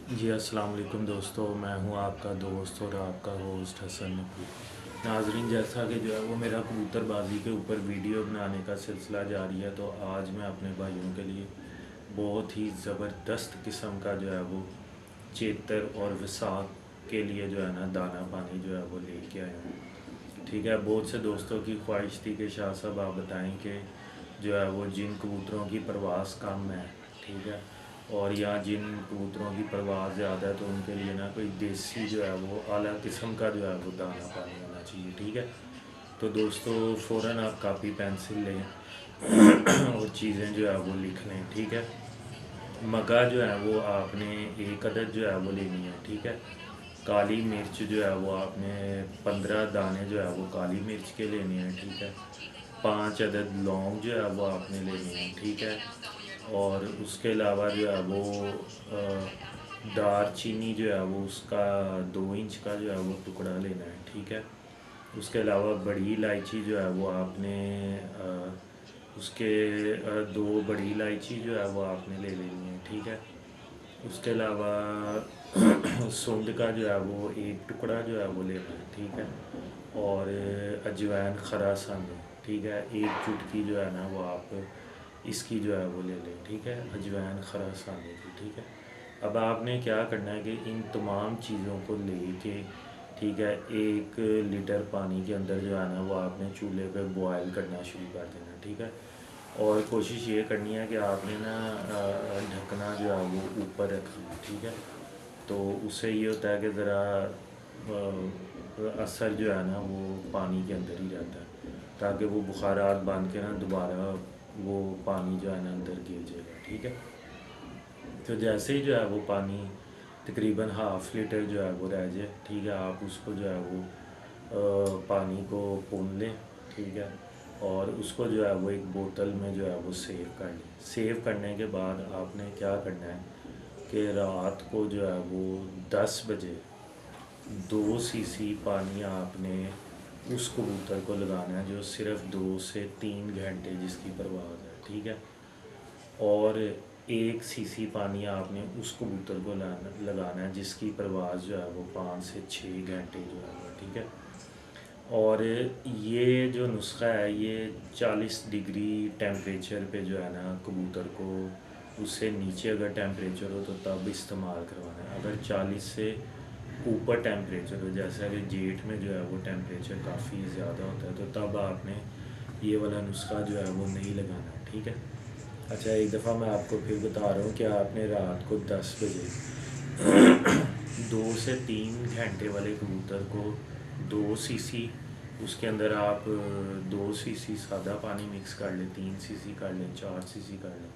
जी अस्सलाम वालेकुम दोस्तों, मैं हूं आपका दोस्त और आपका होस्ट हसन नकवी। नाजरीन, जैसा कि जो है वो मेरा कबूतरबाजी के ऊपर वीडियो बनाने का सिलसिला जारी है, तो आज मैं अपने भाइयों के लिए बहुत ही ज़बरदस्त किस्म का जो है वो चेतर और विसाख के लिए जो है ना दाना पानी जो है वो लेके आया हूँ। ठीक है, बहुत से दोस्तों की ख्वाहिश थी कि शाह साहब आप बताएं कि जो है वो जिन कबूतरों की परवास कम है, ठीक है, और या जिन कबूतरों की परवास ज़्यादा है, तो उनके लिए ना कोई देसी जो है वो आला किस्म का जो है वो दाना पानी होना चाहिए। ठीक है, तो दोस्तों फ़ौरन आप कापी पेंसिल लें और चीज़ें जो है वो लिख लें। ठीक है, मगा जो है वो आपने एक अदद जो है वो लेनी है। ठीक है, काली मिर्च जो है वो आपने 15 दाने जो है वो काली मिर्च के लेने हैं। ठीक है, 5 अदद लौंग जो है वो आपने लेनी है। ठीक है, और उसके अलावा जो है वो दार चीनी जो है वो उसका 2 इंच का जो है वो टुकड़ा लेना है। ठीक है, उसके अलावा बड़ी इलायची जो है वो आपने उसके 2 बड़ी इलायची जो है वो आपने ले लेनी है। ठीक है, उसके अलावा सूंड का जो है वो एक टुकड़ा जो है वो लेना है। ठीक है, और अजवाइन खरा संग, ठीक है, एक चुटकी जो है ना वो आप इसकी जो है वो ले लें। ठीक है, अजवाइन खरा संग की। ठीक है, अब आपने क्या करना है कि इन तमाम चीज़ों को लेके, ठीक है, 1 लीटर पानी के अंदर जो है ना वो आपने चूल्हे पे बॉयल करना शुरू कर देना। ठीक है, और कोशिश ये करनी है कि आपने ना ढकना जो है वो ऊपर रखना है। ठीक है, तो उससे ये होता है कि ज़रा असर जो है ना वो पानी के अंदर ही रहता है, ताकि वो बुखारात बांध के ना दोबारा वो पानी जो है ना अंदर गिर जाएगा। ठीक है, तो जैसे ही जो है वो पानी तकरीबन हाफ़ लीटर जो है वो रह जाए, ठीक है, आप उसको जो है वो पानी को पून लें। ठीक है, और उसको जो है वो एक बोतल में जो है वो सेव कर लें। सेव करने के बाद आपने क्या करना है कि रात को जो है वो 10 बजे 2 सीसी पानी आपने उस कबूतर को लगाना है जो सिर्फ 2 से 3 घंटे जिसकी परवाज़ है। ठीक है, और 1 सीसी पानी आपने उस कबूतर को लगाना है जिसकी परवाज़ जो है वो 5 से 6 घंटे जो है वो। ठीक है, और ये जो नुस्खा है ये 40 डिग्री टेम्परेचर पे जो है ना कबूतर को, उससे नीचे अगर टेम्परेचर हो तो तब इस्तेमाल करवाना है। अगर 40 से ऊपर टेम्परेचर हो, जैसा कि जेठ में जो है वो टेम्परेचर काफ़ी ज़्यादा होता है, तो तब आपने ये वाला नुस्खा जो है वो नहीं लगाना है। ठीक है, अच्छा, एक दफ़ा मैं आपको फिर बता रहा हूँ कि आपने रात को 10 बजे 2 से 3 घंटे वाले कबूतर को 2 सीसी, उसके अंदर आप 2 सीसी सादा पानी मिक्स कर लें, 3 सीसी कर लें, 4 सीसी कर लें।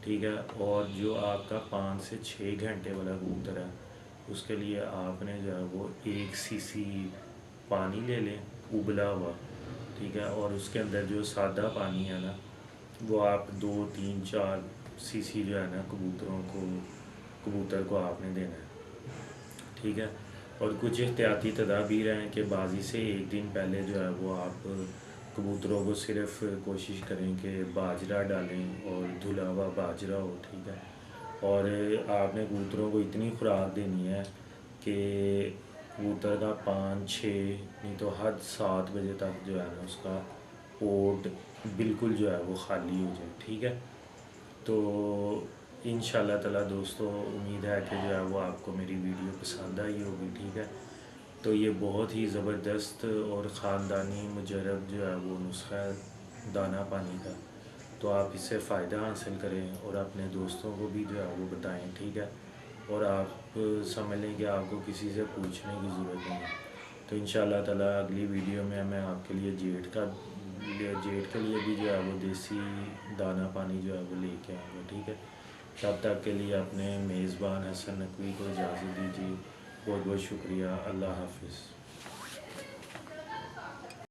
ठीक है, और जो आपका 5 से 6 घंटे वाला कबूतर है उसके लिए आपने जो है वो 1 सीसी पानी ले लें उबला हुआ। ठीक है, और उसके अंदर जो सादा पानी है ना वो आप 2, 3, 4 सीसी जो है ना कबूतर को आपने देना है। ठीक है, और कुछ एहतियाती तदाबीर हैं कि बाजी से एक दिन पहले जो है वो आप कबूतरों को सिर्फ कोशिश करें कि बाजरा डालें और धुला हुआ बाजरा हो। ठीक है, और आपने कबूतरों को इतनी खुराक देनी है कि कबूतर का 5, 6 नहीं तो हद 7 बजे तक जो है ना उसका पोट बिल्कुल जो है वो ख़ाली हो जाए। ठीक है, तो इंशाल्लाह ताला दोस्तों उम्मीद है कि जो है वो आपको मेरी वीडियो पसंद आई होगी। ठीक है, तो ये बहुत ही ज़बरदस्त और ख़ानदानी मुजरब जो है वो नुस्खा है दाना पानी का, तो आप इससे फ़ायदा हासिल करें और अपने दोस्तों को भी जो है वो बताएं। ठीक है, और आप समझ लें कि आपको किसी से पूछने की ज़रूरत नहीं है। तो इंशाल्लाह ताला अगली वीडियो में मैं आपके लिए जेठ के लिए भी जो है वो देसी दाना पानी जो है वो लेके आऊँगा। ठीक है, तब तक के लिए अपने मेज़बान हसन नकवी को इजाज़त दीजिए। बहुत बहुत शुक्रिया। अल्लाह हाफ़िज़।